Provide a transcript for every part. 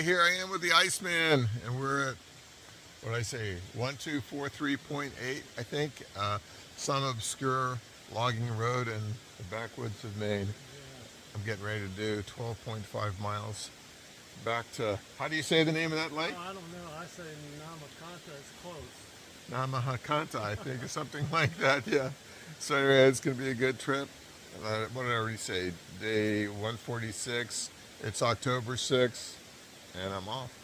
Okay, here I am with the Iceman, and we're at, what did I say, 1243.8, I think, some obscure logging road in the backwoods of Maine. I'm getting ready to do 12.5 miles back to, how do you say the name of that lake? Oh, I don't know. I say Namakanta is close. Namahakanta, I think, or something like that, yeah. So anyway, it's going to be a good trip. What did I already say? Day 146. It's October 6th, and I'm off.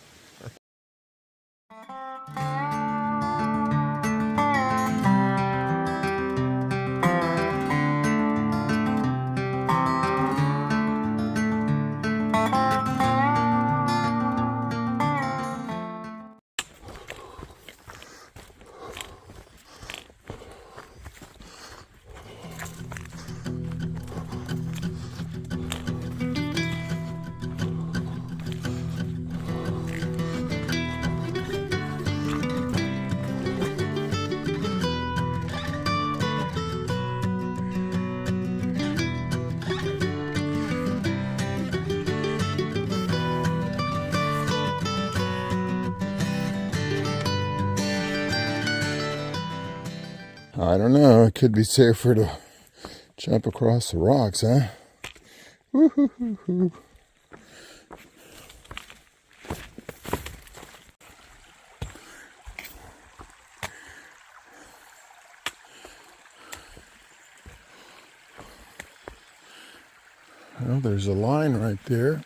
I don't know, it could be safer to jump across the rocks, huh? Woo-hoo-hoo-hoo. Well, there's a line right there.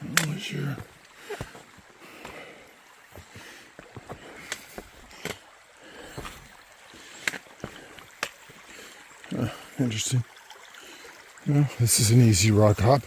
I'm not sure. Interesting. Well, this is an easy rock hop.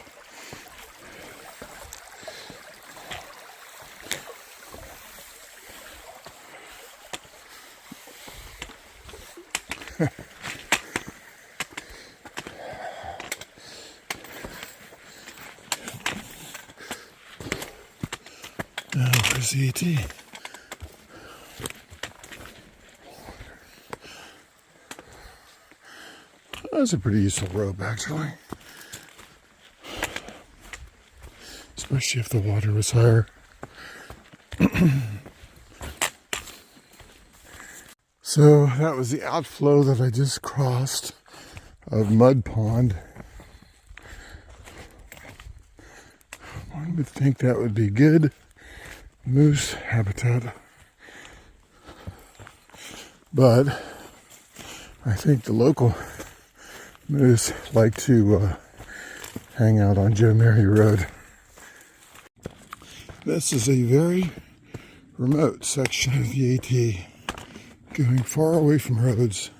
Now, where's the AT? That's a pretty useful rope, actually. Especially if the water was higher. So that was the outflow that I just crossed of Mud Pond. One would think that would be good moose habitat. But I think the local moose like to hang out on Joe Mary Road. This is a very remote section of the AT, going far away from roads.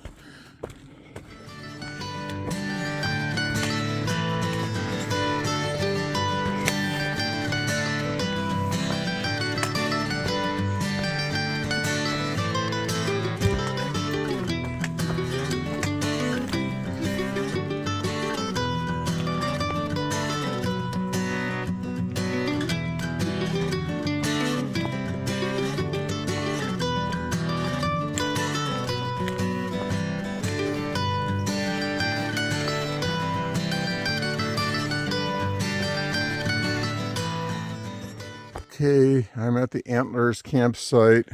Okay, I'm at the Antlers campsite.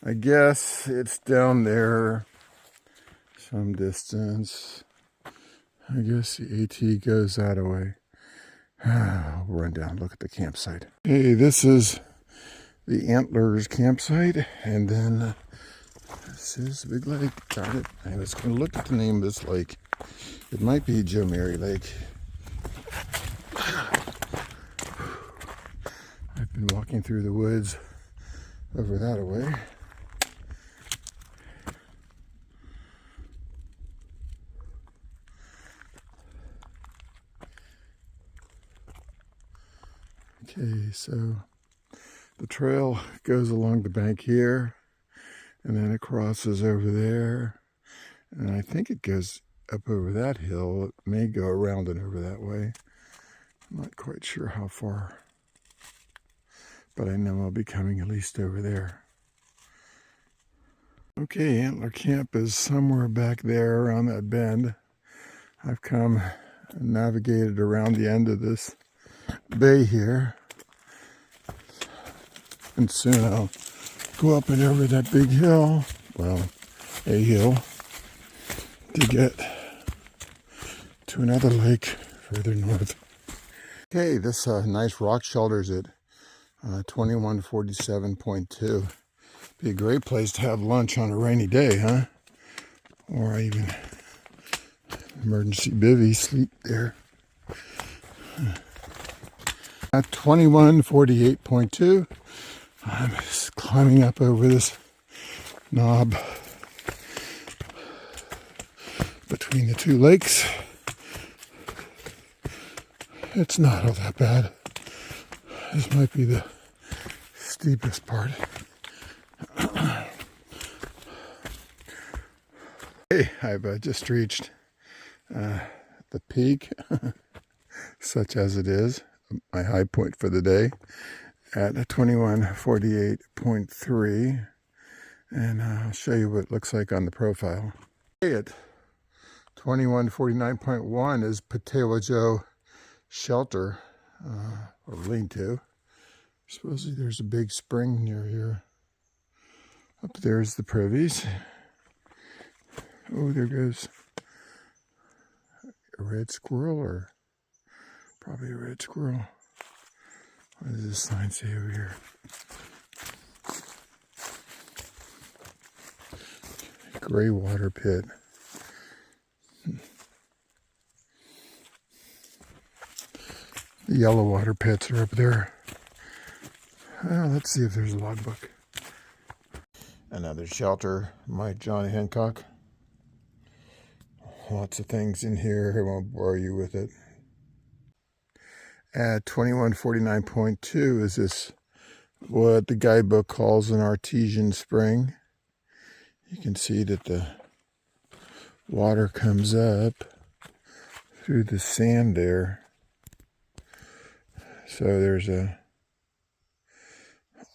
I guess it's down there some distance. I guess the AT goes that way. I'll run down and look at the campsite. Hey, this is the Antlers campsite, and then this is the big lake. Got it. I was going to look at the name of this lake. It might be Joe Mary Lake. I've been walking through the woods over that way. Okay, so the trail goes along the bank here, and then it crosses over there, and I think it goes up over that hill. It may go around and over that way. I'm not quite sure how far, but I know I'll be coming at least over there. Okay, Antler Camp is somewhere back there around that bend. I've come navigated around the end of this bay here. And soon I'll go up and over that big hill, well, a hill, to get to another lake further north. Okay, this nice rock shelter is at 2147.2. Be a great place to have lunch on a rainy day, huh? Or even emergency bivvy, sleep there. At 2148.2, I'm just climbing up over this knob between the two lakes. It's not all that bad. This might be the steepest part. Hey, I've just reached the peak, such as it is, my high point for the day, at 2148.3, and I'll show you what it looks like on the profile. At 2149.1 is Patawajo Shelter, or lean-to. Supposedly there's a big spring near here. Up there's the privies. Oh, there goes a red squirrel, or probably a red squirrel. What does this sign say over here? Gray water pit. The yellow water pits are up there. Well, let's see if there's a logbook. Another shelter, my John Hancock. Lots of things in here. I won't bore you with it. At 2149.2 is this, what the guidebook calls an artesian spring. You can see that the water comes up through the sand there. So there's a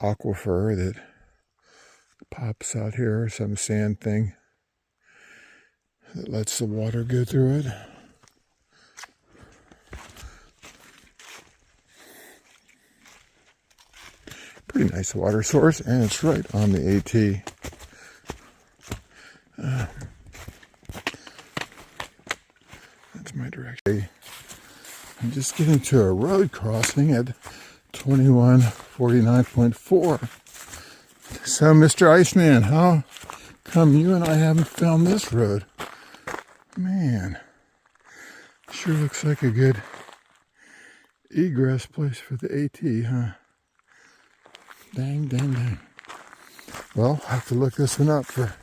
aquifer that pops out here, some sand thing that lets the water go through it. Pretty nice water source, and it's right on the AT. That's my direction. I'm just getting to a road crossing at 2149.4. So, Mr. Iceman, how come you and I haven't found this road? Man, sure looks like a good egress place for the AT, huh? Dang, dang, dang. Well, I'll have to look this one up for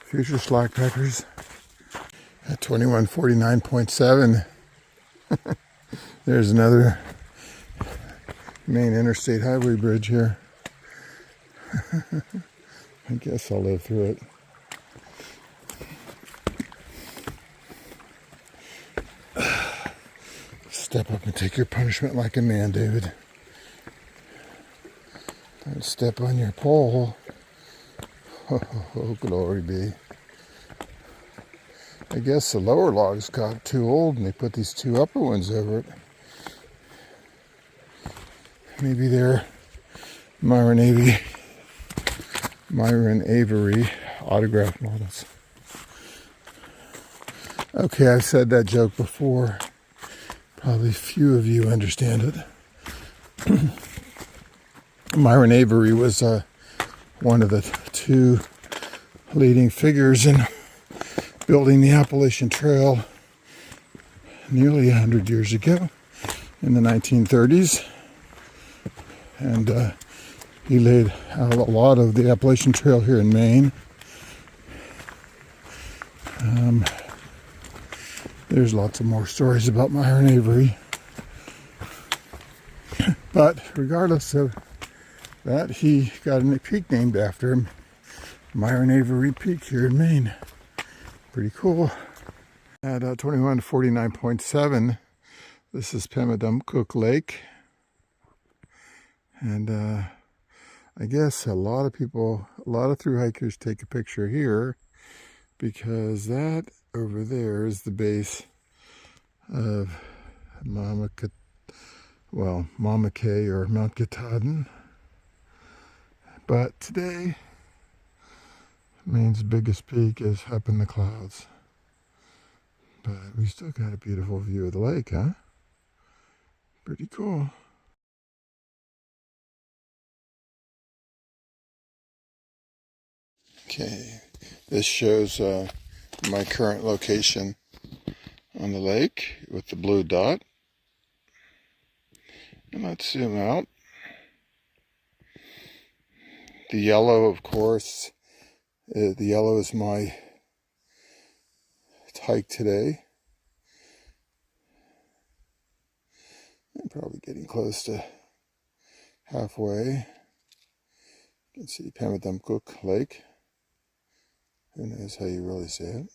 future slackpackers. At 2149.7, there's another Maine interstate highway bridge here. I guess I'll live through it. Step up and take your punishment like a man, David. Don't step on your pole. Oh, glory be. I guess the lower logs got too old and they put these two upper ones over it. Maybe they're Myron Avery autograph models. Okay, I've said that joke before. Probably few of you understand it. Myron Avery was one of the two leading figures in building the Appalachian Trail nearly 100 years ago in the 1930s. And he laid out a lot of the Appalachian Trail here in Maine. There's lots of more stories about Myron Avery. But regardless of that, he got a peak named after him. Myron Avery Peak here in Maine. Pretty cool. At 2149.7, this is Pemmican Lake. And I guess a lot of thru hikers take a picture here because that over there is the base of Mama K or Mount Katahdin. But today, Maine's biggest peak is up in the clouds. But we still got a beautiful view of the lake, huh? Pretty cool. Okay, this shows my current location on the lake with the blue dot. And let's zoom out. The yellow, of course, the yellow is my hike today. I'm probably getting close to halfway. You can see Pamadumcook Lake. Who knows how you really say it.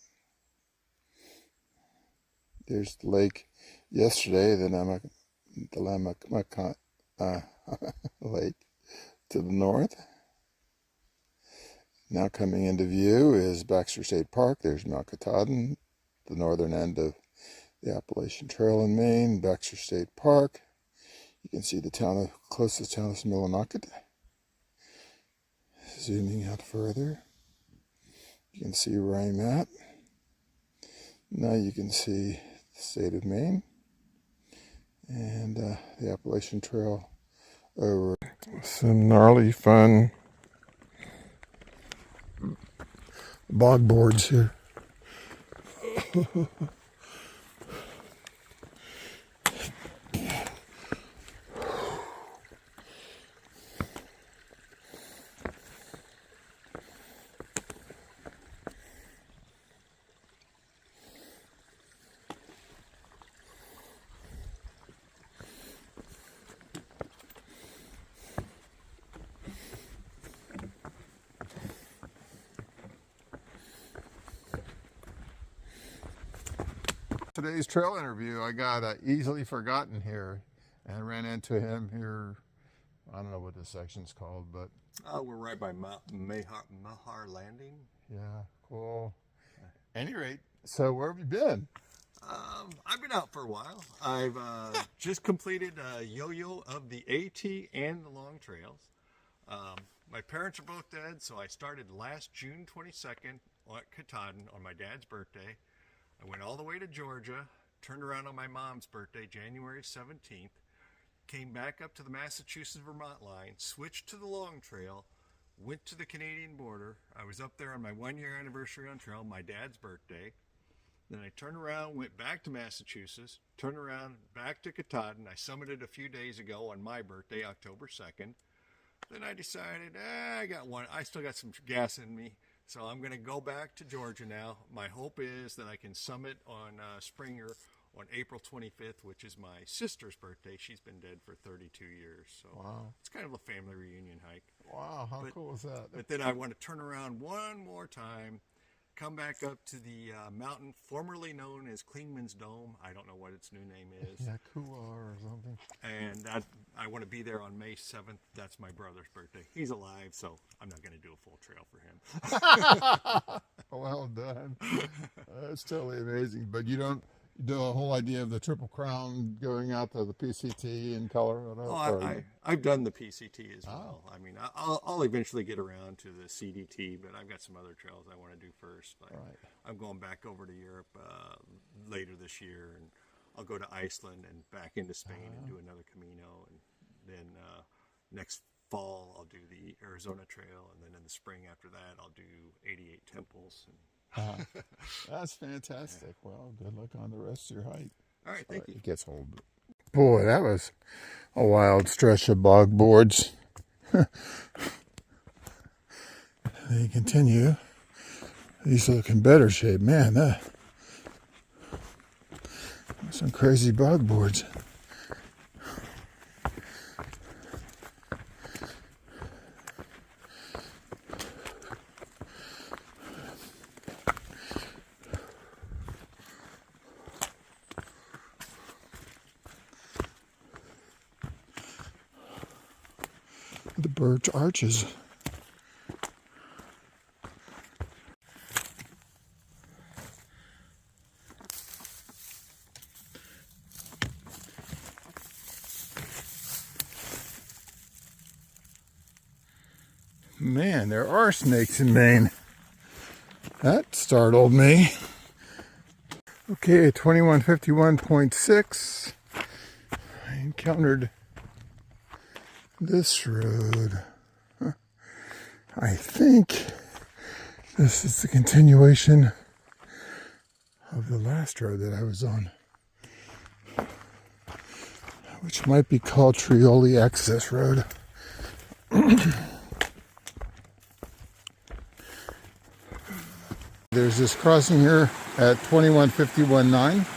There's the lake yesterday, the Lamacon Lake to the north. Now coming into view is Baxter State Park. There's Mount Katahdin, the northern end of the Appalachian Trail in Maine, Baxter State Park. You can see the closest town is Millinocket. Zooming out further, you can see where I'm at. Now you can see the state of Maine and the Appalachian Trail over. Some gnarly, fun bog boards here. Today's trail interview, I got easily forgotten here and ran into him here. I don't know what this section's called, but we're right by Mahar Landing. yeah, cool. At any rate, so where have you been? I've been out for a while. I've just completed a yo-yo of the AT and the long trails. My parents are both dead, so I started last June 22nd at Katahdin on my dad's birthday. I went all the way to Georgia, turned around on my mom's birthday, January 17th, came back up to the Massachusetts-Vermont line, switched to the long trail, went to the Canadian border. I was up there on my 1-year anniversary on trail, my dad's birthday. Then I turned around, went back to Massachusetts, turned around, back to Katahdin. I summited a few days ago on my birthday, October 2nd. Then I decided, I still got some gas in me. So I'm going to go back to Georgia now. My hope is that I can summit on Springer on April 25th, which is my sister's birthday. She's been dead for 32 years. So wow. It's kind of a family reunion hike. Wow, how cool is that? But then I want to turn around one more time, come back up to the mountain formerly known as Klingman's Dome. I don't know what its new name is. Yeah, Kula or something. And I want to be there on May 7th. That's my brother's birthday. He's alive, so I'm not going to do a full trail for him. Well done. That's totally amazing. But you don't do a whole idea of the Triple Crown going out to the PCT in Colorado? Oh, I've done the PCT as well. I mean, I'll eventually get around to the CDT, but I've got some other trails I want to do first. I'm going back over to Europe later this year, and I'll go to Iceland and back into Spain and do another Camino, and then next fall I'll do the Arizona Trail, and then in the spring after that I'll do 88 temples. That's fantastic. Yeah. Well, good luck on the rest of your hike. All right, thank you. It gets old. Boy, that was a wild stretch of bog boards. They continue. These look in better shape. Man, some crazy bog boards. The birch arches. Man, there are snakes in Maine. That startled me. Okay, 2151.6. I encountered this road. I think this is the continuation of the last road that I was on, which might be called Trioli Access Road. There's this crossing here at 2151.9.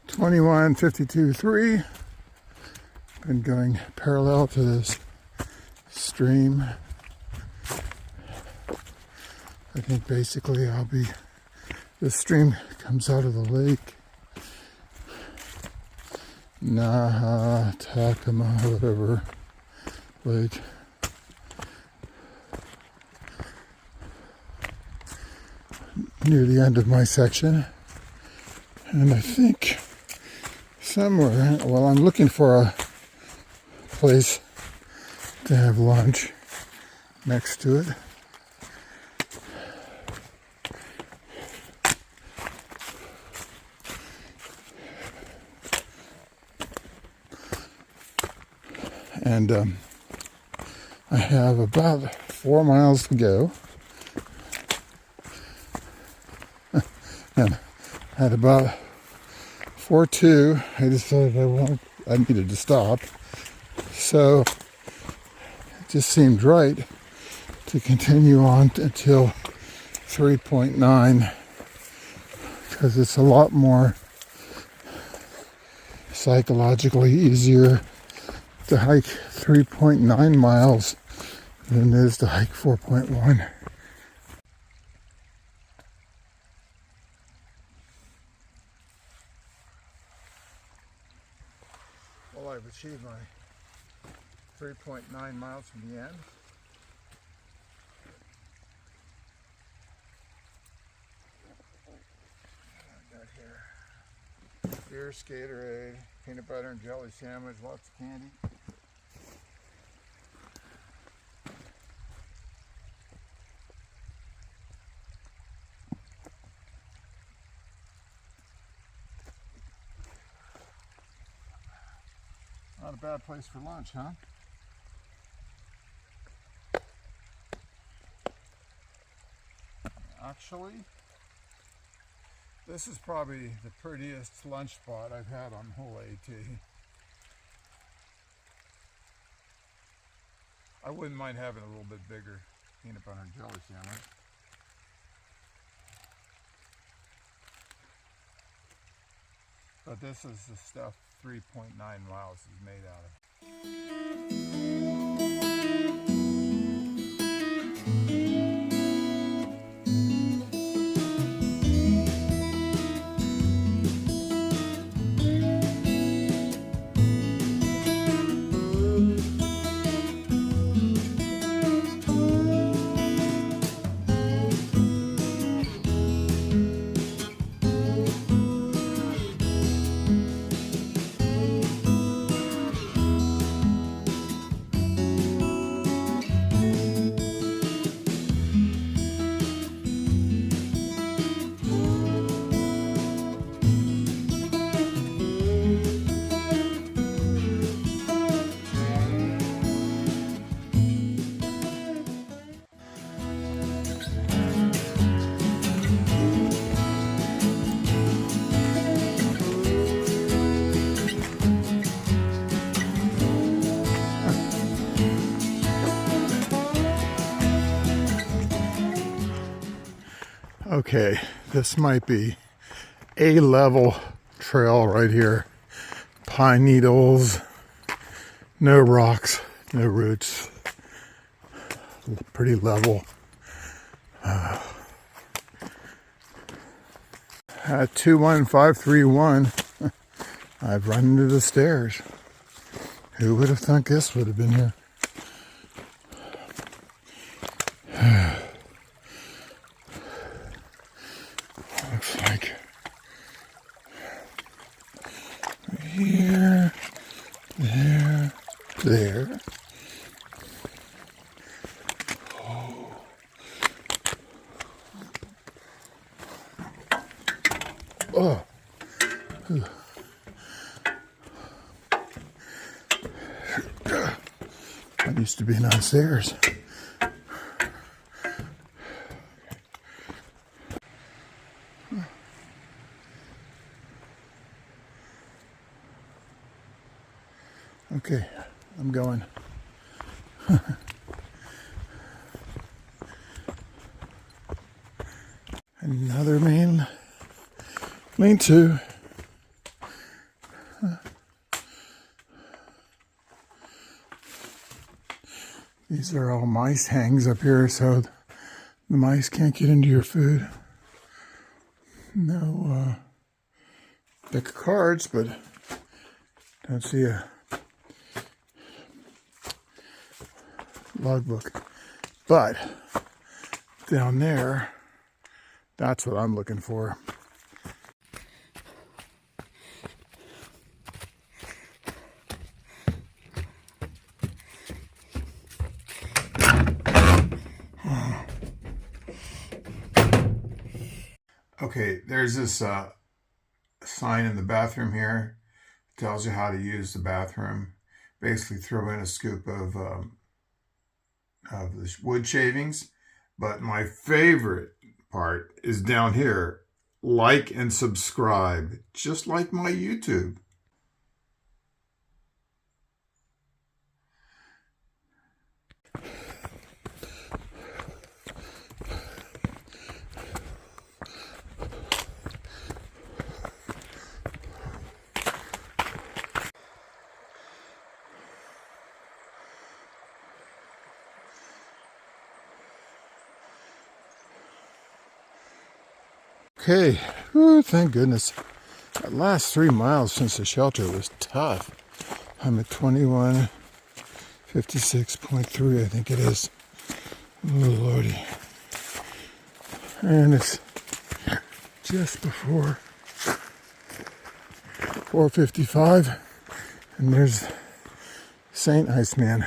Twenty-one 52.3. Been going parallel to this stream. I think basically this stream comes out of the lake. Takama, whatever lake. Near the end of my section. And I think somewhere, well, I'm looking for a place to have lunch next to it. And I have about 4 miles to go. And at about 4:02, I decided I needed to stop. So it just seemed right to continue on until 3.9, because it's a lot more psychologically easier to hike 3.9 miles than it is to hike 4.1. Well, I've achieved my 3.9 miles from the end. I got here beer, Gatorade, peanut butter and jelly sandwich, lots of candy. Not a bad place for lunch, huh? Actually, this is probably the prettiest lunch spot I've had on the whole AT. I wouldn't mind having a little bit bigger peanut butter and jelly sandwich. But this is the stuff 3.9 miles is made out of. Okay, this might be a level trail right here. Pine needles, no rocks, no roots. Pretty level. At 21531, I've run into the stairs. Who would have thunk this would have been here? Looks like here, there, there. Oh. I'm used to being on stairs. Okay, I'm going. Another Maine lean-to. These are all mice hangs up here, so the mice can't get into your food. No deck of cards, but don't see a logbook. But down there, that's what I'm looking for. Okay, there's this sign in the bathroom here. It tells you how to use the bathroom. Basically, throw in a scoop of the wood shavings. But my favorite part is down here. Like and subscribe, just like my YouTube. Okay, ooh, thank goodness. That last 3 miles since the shelter was tough. I'm at 21:56.3, I think it is. Oh, Lordy. And it's just before 4:55, and there's Saint Iceman.